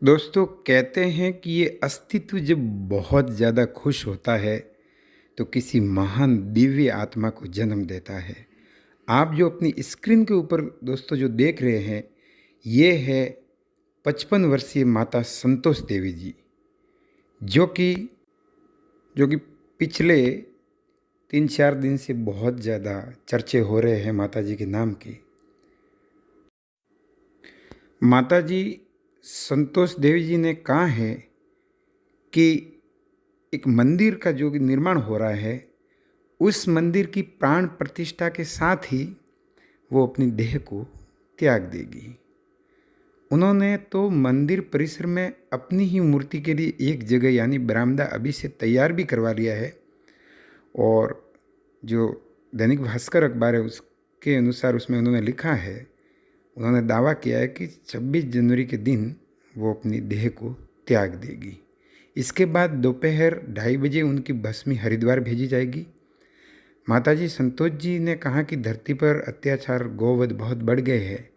दोस्तों कहते हैं कि ये अस्तित्व जब बहुत ज़्यादा खुश होता है तो किसी महान दिव्य आत्मा को जन्म देता है। आप जो अपनी स्क्रीन के ऊपर दोस्तों जो देख रहे हैं ये है 55 वर्षीय माता संतोष देवी जी, जो कि पिछले 3-4 दिन से बहुत ज़्यादा चर्चे हो रहे हैं माता जी के नाम की। माता जी संतोष देवी जी ने कहा है कि एक मंदिर का जो निर्माण हो रहा है उस मंदिर की प्राण प्रतिष्ठा के साथ ही वो अपनी देह को त्याग देगी। उन्होंने तो मंदिर परिसर में अपनी ही मूर्ति के लिए एक जगह यानी बरामदा अभी से तैयार भी करवा लिया है। और जो दैनिक भास्कर अखबार है उसके अनुसार उसमें उन्होंने लिखा है, उन्होंने दावा किया है कि 26 जनवरी के दिन वो अपनी देह को त्याग देगी। इसके बाद दोपहर 2:30 बजे उनकी भस्मी हरिद्वार भेजी जाएगी। माताजी संतोष जी ने कहा कि धरती पर अत्याचार गौवध बहुत बढ़ गए हैं,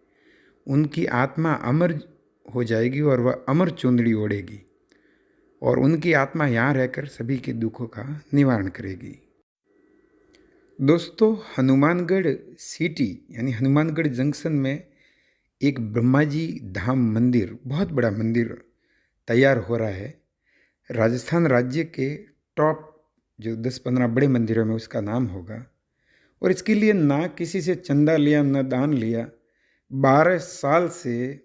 उनकी आत्मा अमर हो जाएगी और वह अमर चुंदड़ी ओढ़ेगी और उनकी आत्मा यहाँ रहकर सभी के दुखों का निवारण करेगी। दोस्तों हनुमानगढ़ सिटी यानी हनुमानगढ़ जंक्शन में एक ब्रह्मा जी धाम मंदिर, बहुत बड़ा मंदिर तैयार हो रहा है। राजस्थान राज्य के टॉप जो 10-15 बड़े मंदिरों में उसका नाम होगा और इसके लिए ना किसी से चंदा लिया ना दान लिया, 12 साल से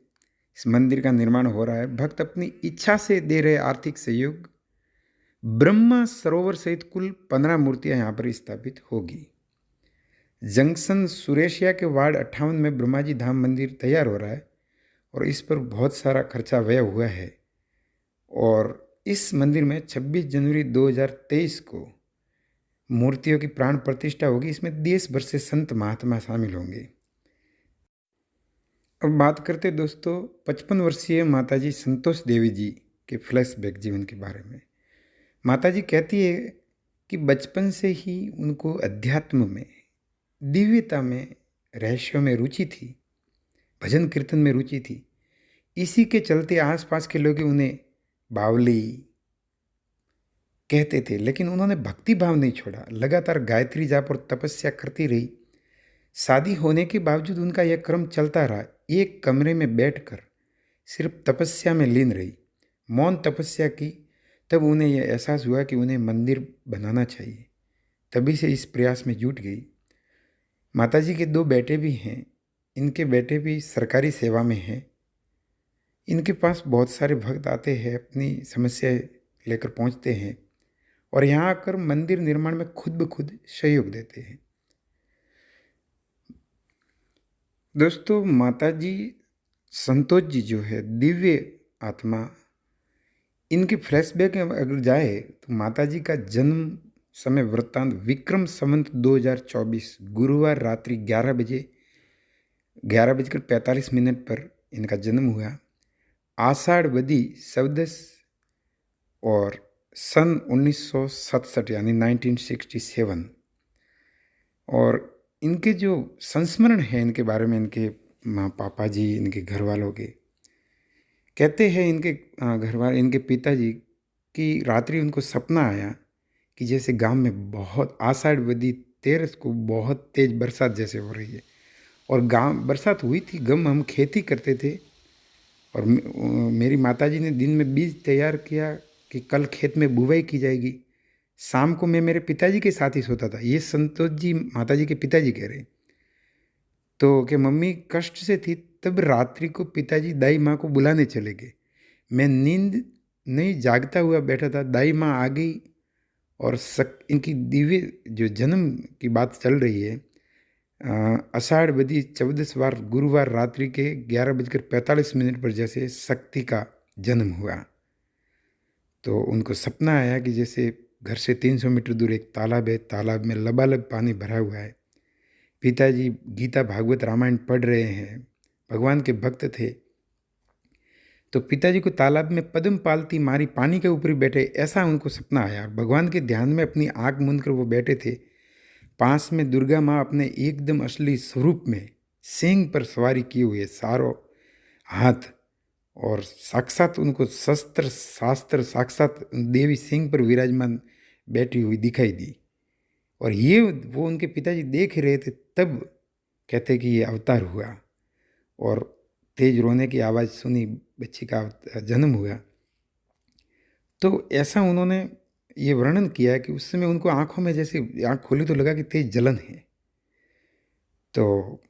इस मंदिर का निर्माण हो रहा है। भक्त अपनी इच्छा से दे रहे आर्थिक सहयोग। ब्रह्मा सरोवर सहित कुल 15 मूर्तियां यहाँ पर स्थापित होगी। जंक्शन सुरेशिया के वार्ड 58 में ब्रह्मा जी धाम मंदिर तैयार हो रहा है और इस पर बहुत सारा खर्चा व्यय हुआ है। और इस मंदिर में 26 जनवरी 2023 को मूर्तियों की प्राण प्रतिष्ठा होगी। इसमें देश भर से संत महात्मा शामिल होंगे। अब बात करते दोस्तों 55 वर्षीय माताजी संतोष देवी जी के फ्लैशबैक जीवन के बारे में। माताजी कहती है कि बचपन से ही उनको अध्यात्म में, दिव्यता में, रहस्यों में रुचि थी, भजन कीर्तन में रुचि थी। इसी के चलते आसपास के लोग उन्हें बावली कहते थे, लेकिन उन्होंने भक्ति भाव नहीं छोड़ा। लगातार गायत्री जाप और तपस्या करती रही। शादी होने के बावजूद उनका यह क्रम चलता रहा। एक कमरे में बैठकर सिर्फ तपस्या में लीन रही, मौन तपस्या की। तब उन्हें यह एहसास हुआ कि उन्हें मंदिर बनाना चाहिए। तभी से इस प्रयास में जुट गई। माताजी के 2 बेटे भी हैं। इनके बेटे भी सरकारी सेवा में हैं। इनके पास बहुत सारे भक्त आते हैं, अपनी समस्या लेकर पहुंचते हैं और यहाँ आकर मंदिर निर्माण में खुद ब खुद सहयोग देते हैं। दोस्तों माताजी संतोष जी जो है दिव्य आत्मा, इनके फ्लैशबैक में अगर जाए तो माताजी का जन्म समय वृत्तांत विक्रम संवत 2024 गुरुवार रात्रि 11:45 पर इनका जन्म हुआ। आषाढ़ वदी चौदस और सन 1967 यानी 1967। और इनके जो संस्मरण है इनके बारे में, इनके माँ पापा जी, इनके घर वालों के कहते हैं, इनके घर वाले, इनके पिताजी की रात्रि उनको सपना आया कि जैसे गांव में बहुत आषाढ़ वदी 13 को बहुत तेज बरसात जैसे हो रही है और गांव बरसात हुई थी। हम खेती करते थे और मेरी माताजी ने दिन में बीज तैयार किया कि कल खेत में बुवाई की जाएगी। शाम को मैं मेरे पिताजी के साथ ही सोता था। ये संतोष जी माताजी के पिताजी कह रहे। तो कि मम्मी कष्ट से थी, तब रात्रि को पिताजी दाई माँ को बुलाने चले गए। मैं नींद नहीं जागता हुआ बैठा था। दाई माँ आ गई और इनकी दिव्य जो जन्म की बात चल रही है। आषाढ़ वदी 14 गुरुवार रात्रि के 11:45 पर जैसे शक्ति का जन्म हुआ तो उनको सपना आया कि जैसे घर से 300 मीटर दूर एक तालाब है, तालाब में लबालब पानी भरा हुआ है। पिताजी गीता भागवत रामायण पढ़ रहे हैं, भगवान के भक्त थे। तो पिताजी को तालाब में पद्म पालती मारी पानी के ऊपर ही बैठे, ऐसा उनको सपना आया। भगवान के ध्यान में अपनी आँख मूंद कर वो बैठे थे। पास में दुर्गा माँ अपने एकदम असली स्वरूप में सिंह पर सवारी किए हुए, सारों हाथ और साक्षात उनको शस्त्र शास्त्र साक्षात देवी सिंह पर विराजमान बैठी हुई दिखाई दी। और ये वो उनके पिताजी देख रहे थे, तब कहते कि ये अवतार हुआ और तेज रोने की आवाज़ सुनी, बच्ची का जन्म हुआ। तो ऐसा उन्होंने ये वर्णन किया है कि उस समय उनको आंखों में जैसे आंख खोली तो लगा कि तेज जलन है। तो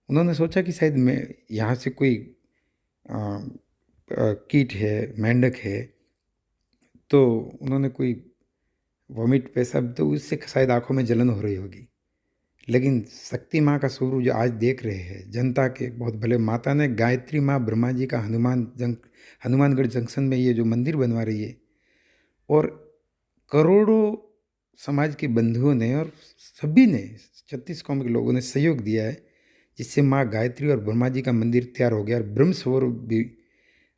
उन्होंने सोचा कि शायद मैं यहाँ से कोई कीट है, मेंढक है, तो उन्होंने कोई वॉमिट पेशाब, तो उससे शायद आंखों में जलन हो रही होगी। लेकिन शक्ति माँ का स्वरूप जो आज देख रहे हैं, जनता के बहुत भले माता ने गायत्री माँ ब्रह्मा जी का हनुमानगढ़ जंक्शन में ये जो मंदिर बनवा रही है, और करोड़ों समाज के बंधुओं ने और सभी ने 36 कौम के लोगों ने सहयोग दिया है, जिससे माँ गायत्री और ब्रह्मा जी का मंदिर तैयार हो गया और ब्रह्म स्वरूप भी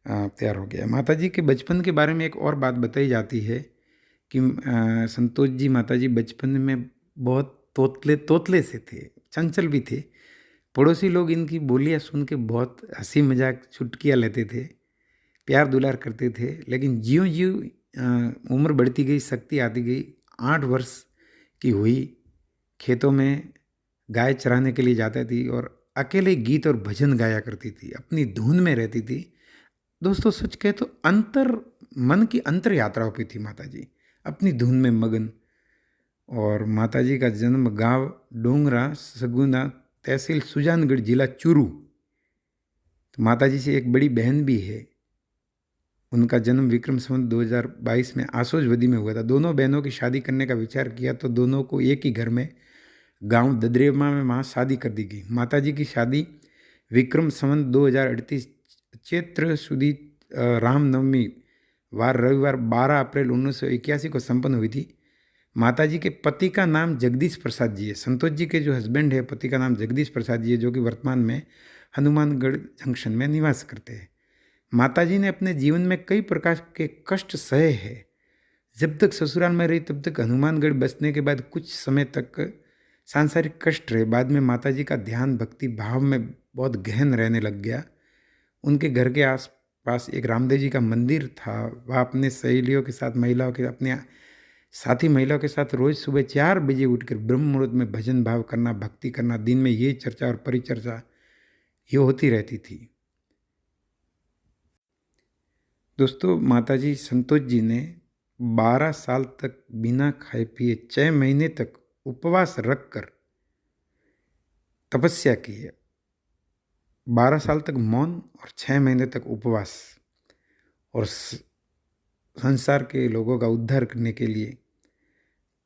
तैयार हो गया। माता जी के बचपन के बारे में एक और बात बताई जाती है कि संतोष जी माता जी बचपन में बहुत तोतले से थे, चंचल भी थे। पड़ोसी लोग इनकी बोलियाँ सुन के बहुत हंसी मजाक चुटकियाँ लेते थे, प्यार दुलार करते थे। लेकिन ज्यों ज्यों उम्र बढ़ती गई, शक्ति आती गई, 8 वर्ष की हुई, खेतों में गाय चराने के लिए जाती थी और अकेले गीत और भजन गाया करती थी, अपनी धुन में रहती थी। दोस्तों सच कहे तो मन की अंतर यात्रा होती थी माता जी, अपनी धुन में मगन। और माता जी का जन्म गांव डोंगरा सगुना, तहसील सुजानगढ़, जिला चूरू। तो माता जी से एक बड़ी बहन भी है। उनका जन्म विक्रम संवत 2022 में आसोजवदी में हुआ था। दोनों बहनों की शादी करने का विचार किया तो दोनों को एक ही घर में गांव ददरेमा में वहाँ शादी कर दी गई। माता जी की शादी विक्रम संवत 2038 चैत्र सुदी रामनवमी वार रविवार 12 अप्रैल 1981 को संपन्न हुई थी। माता जी के पति का नाम जगदीश प्रसाद जी है। संतोष जी के जो हस्बैंड है, पति का नाम जगदीश प्रसाद जी है, जो कि वर्तमान में हनुमानगढ़ जंक्शन में निवास करते हैं। माता जी ने अपने जीवन में कई प्रकार के कष्ट सहे हैं। जब तक ससुराल में रही तब तक हनुमानगढ़ बसने के बाद कुछ समय तक सांसारिक कष्ट रहे। बाद में माता जी का ध्यान भक्ति भाव में बहुत गहन रहने लग गया। उनके घर के आसपास एक रामदेव जी का मंदिर था। वह अपने सहेलियों के साथ, अपने साथी महिलाओं के साथ रोज सुबह 4 बजे उठकर ब्रह्म मुहूर्त में भजन भाव करना, भक्ति करना, दिन में ये चर्चा और परिचर्चा ये होती रहती थी। दोस्तों माता जी संतोष जी ने 12 साल तक बिना खाए पिए 6 महीने तक उपवास रखकर तपस्या की है। 12 साल तक मौन और 6 महीने तक उपवास, और संसार के लोगों का उद्धार करने के लिए।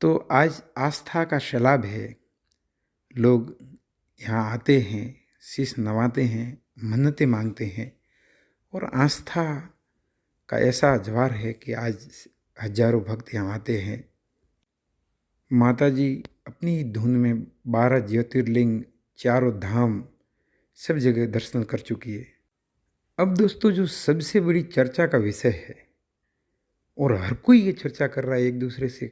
तो आज आस्था का सैलाब है। लोग यहाँ आते हैं, शीश नवाते हैं, मन्नतें मांगते हैं, और आस्था का ऐसा ज्वार है कि आज हजारों भक्त यहाँ आते हैं। माता जी अपनी धुन में 12 ज्योतिर्लिंग, चारों धाम, सब जगह दर्शन कर चुकी है। अब दोस्तों जो सबसे बड़ी चर्चा का विषय है, और हर कोई ये चर्चा कर रहा है, एक दूसरे से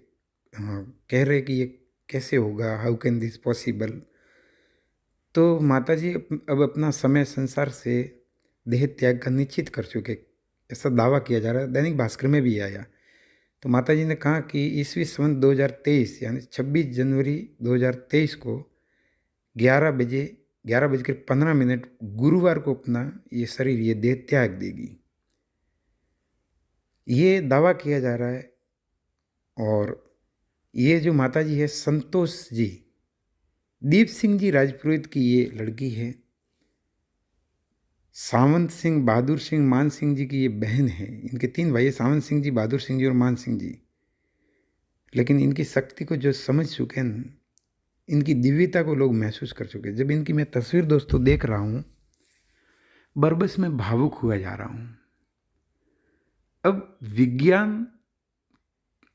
कह रहे कि ये कैसे होगा, हाउ कैन दिस पॉसिबल। तो माता जी अब अपना समय संसार से देह त्याग का निश्चित कर चुके, ऐसा दावा किया जा रहा है। दैनिक भास्कर में भी आया। तो माता जी ने कहा कि ईस्वी संवत 2023 यानी 26 जनवरी 2023 को 11:15 गुरुवार को अपना ये शरीर, ये देह त्याग देगी, ये दावा किया जा रहा है। और ये जो माता जी है संतोष जी, दीप सिंह जी राजपुरोहित की ये लड़की है। सावंत सिंह, बहादुर सिंह, मान सिंह जी की ये बहन है। इनके 3 भाई, सावंत सिंह जी, बहादुर सिंह जी और मान सिंह जी। लेकिन इनकी शक्ति को जो समझ चुके हैं, इनकी दिव्यता को लोग महसूस कर चुके हैं। जब इनकी मैं तस्वीर दोस्तों देख रहा हूँ, बरबस में भावुक हुआ जा रहा हूँ। अब विज्ञान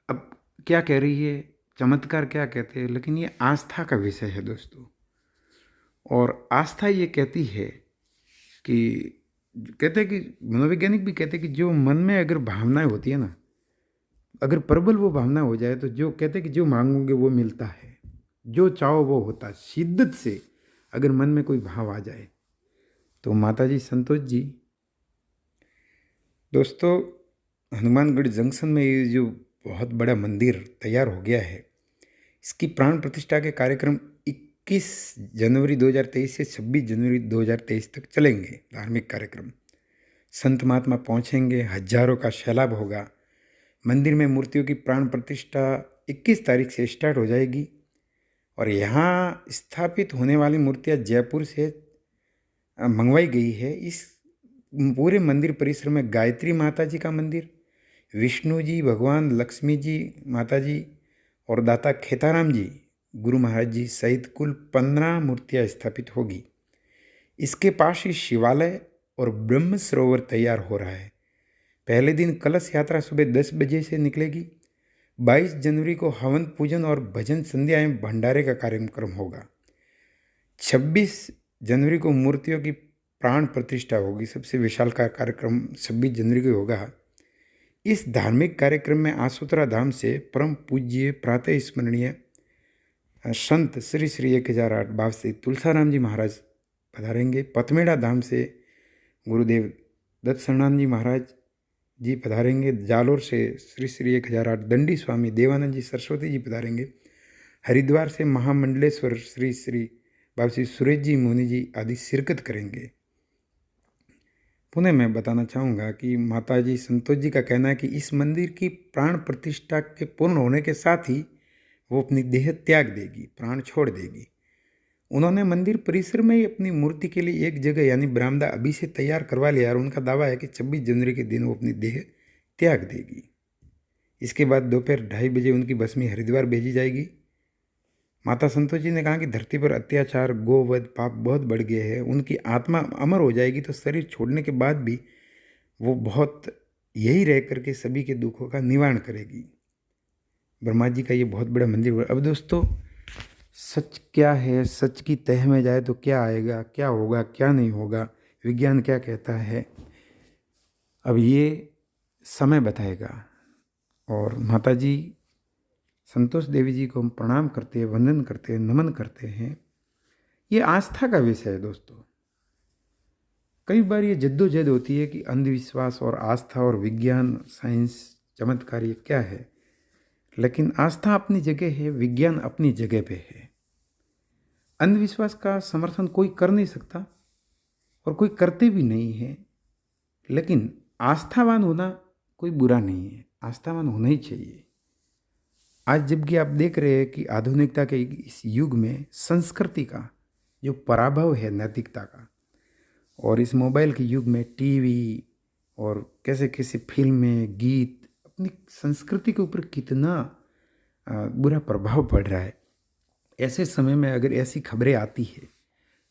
अब क्या कह रही है, चमत्कार क्या कहते हैं, लेकिन ये आस्था का विषय है दोस्तों। और आस्था ये कहती है कि, कहते हैं कि मनोवैज्ञानिक भी कहते हैं कि जो मन में अगर भावनाएं होती है ना, अगर प्रबल वो भावना हो जाए तो जो कहते हैं कि जो मांगोगे वो मिलता है, जो चाहो वो होता है। शिद्दत से अगर मन में कोई भाव आ जाए, तो माता जी संतोष जी दोस्तों, हनुमानगढ़ जंक्शन में ये जो बहुत बड़ा मंदिर तैयार हो गया है, इसकी प्राण प्रतिष्ठा के कार्यक्रम 21 जनवरी 2023 से 26 जनवरी 2023 तक चलेंगे। धार्मिक कार्यक्रम, संत महात्मा पहुंचेंगे, हजारों का सैलाब होगा। मंदिर में मूर्तियों की प्राण प्रतिष्ठा 21 तारीख से स्टार्ट हो जाएगी और यहाँ स्थापित होने वाली मूर्तियाँ जयपुर से मंगवाई गई है। इस पूरे मंदिर परिसर में गायत्री माता जी का मंदिर, विष्णु जी, भगवान लक्ष्मी जी, माता जी और दाता खेताराम जी, गुरु महाराज जी सहित कुल 15 मूर्तियाँ स्थापित होगी। इसके पास ही शिवालय और ब्रह्म सरोवर तैयार हो रहा है। पहले दिन कलश यात्रा सुबह 10 बजे से निकलेगी। 22 जनवरी को हवन पूजन और भजन संध्या एवं भंडारे का कार्यक्रम होगा। 26 जनवरी को मूर्तियों की प्राण प्रतिष्ठा होगी। सबसे विशाल का कार्यक्रम 26 जनवरी को होगा। इस धार्मिक कार्यक्रम में आसोतरा धाम से परम पूज्य प्रातः स्मरणीय संत श्री श्री 1008 भाव से तुलसाराम जी महाराज पधारेंगे। पथमेड़ा धाम से गुरुदेव दत्त शरणानंद जी महाराज जी पधारेंगे। जालोर से श्री श्री 1008 दंडी स्वामी देवानंद जी सरस्वती जी पधारेंगे। हरिद्वार से महामंडलेश्वर श्री श्री बाबा श्री सुरेश जी मुनि जी आदि शिरकत करेंगे। पुनः मैं बताना चाहूँगा कि माता जी संतोष जी का कहना है कि इस मंदिर की प्राण प्रतिष्ठा के पूर्ण होने के साथ ही वो अपनी देह त्याग देगी, प्राण छोड़ देगी। उन्होंने मंदिर परिसर में ही अपनी मूर्ति के लिए एक जगह यानी बरामदा अभी से तैयार करवा लिया और उनका दावा है कि 26 जनवरी के दिन वो अपनी देह त्याग देगी। इसके बाद दोपहर 2:30 बजे उनकी भस्मी हरिद्वार भेजी जाएगी। माता संतोष जी ने कहा कि धरती पर अत्याचार, गोवध, पाप बहुत बढ़ गए हैं। उनकी आत्मा अमर हो जाएगी तो शरीर छोड़ने के बाद भी वो बहुत यही रह करके सभी के दुखों का निवारण करेगी। ब्रह्मा जी का ये बहुत बड़ा मंदिर। अब दोस्तों, सच क्या है, सच की तह में जाए तो क्या आएगा, क्या होगा, क्या नहीं होगा, विज्ञान क्या कहता है, अब ये समय बताएगा। और माता जी संतोष देवी जी को हम प्रणाम करते हैं, वंदन करते हैं, नमन करते हैं। ये आस्था का विषय है दोस्तों। कई बार ये जद्दोजहद होती है कि अंधविश्वास और आस्था और विज्ञान, साइंस, चमत्कार ये क्या है, लेकिन आस्था अपनी जगह है, विज्ञान अपनी जगह पे है। अंधविश्वास का समर्थन कोई कर नहीं सकता और कोई करते भी नहीं है, लेकिन आस्थावान होना कोई बुरा नहीं है, आस्थावान होना ही चाहिए। आज जबकि आप देख रहे हैं कि आधुनिकता के इस युग में संस्कृति का जो पराभव है नैतिकता का, और इस मोबाइल के युग में टीवी और कैसे कैसे फिल्में, गीत अपनी संस्कृति के ऊपर कितना बुरा प्रभाव पड़ रहा है। ऐसे समय में अगर ऐसी खबरें आती है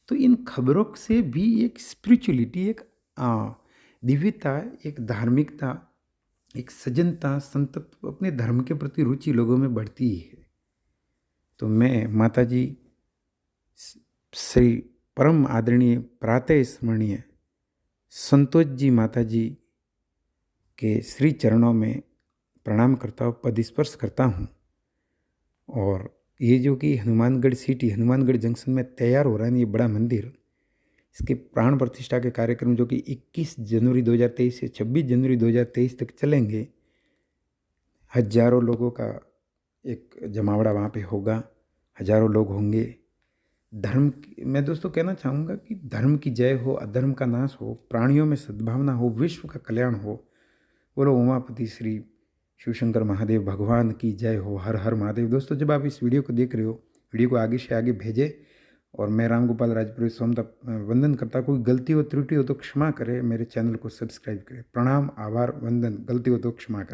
तो इन खबरों से भी एक स्पिरिचुअलिटी, एक दिव्यता, एक धार्मिकता, एक सजनता, संतत्व, अपने धर्म के प्रति रुचि लोगों में बढ़ती ही है। तो मैं माता जी श्री परम आदरणीय प्रातः स्मरणीय संतोष जी माता जी के श्री चरणों में प्रणाम करता हूँ, पद स्पर्श करता हूँ। और ये जो कि हनुमानगढ़ सिटी, हनुमानगढ़ जंक्शन में तैयार हो रहा है ये बड़ा मंदिर, इसके प्राण प्रतिष्ठा के कार्यक्रम जो कि 21 जनवरी 2023 से 26 जनवरी 2023 तक चलेंगे। हजारों लोगों का एक जमावड़ा वहाँ पे होगा, हजारों लोग होंगे। मैं दोस्तों कहना चाहूँगा कि धर्म की जय हो, अधर्म का नाश हो, प्राणियों में सद्भावना हो, विश्व का कल्याण हो। बोलो उमापति श्री शिवशंकर महादेव भगवान की जय हो। हर हर महादेव। दोस्तों, जब आप इस वीडियो को देख रहे हो, वीडियो को आगे से आगे भेजें। और मैं रामगोपाल राजपुरोहित सोमता वंदन करता। कोई गलती हो, त्रुटि हो तो क्षमा करें, मेरे चैनल को सब्सक्राइब करें। प्रणाम, आभार, वंदन। गलती हो तो क्षमा करें।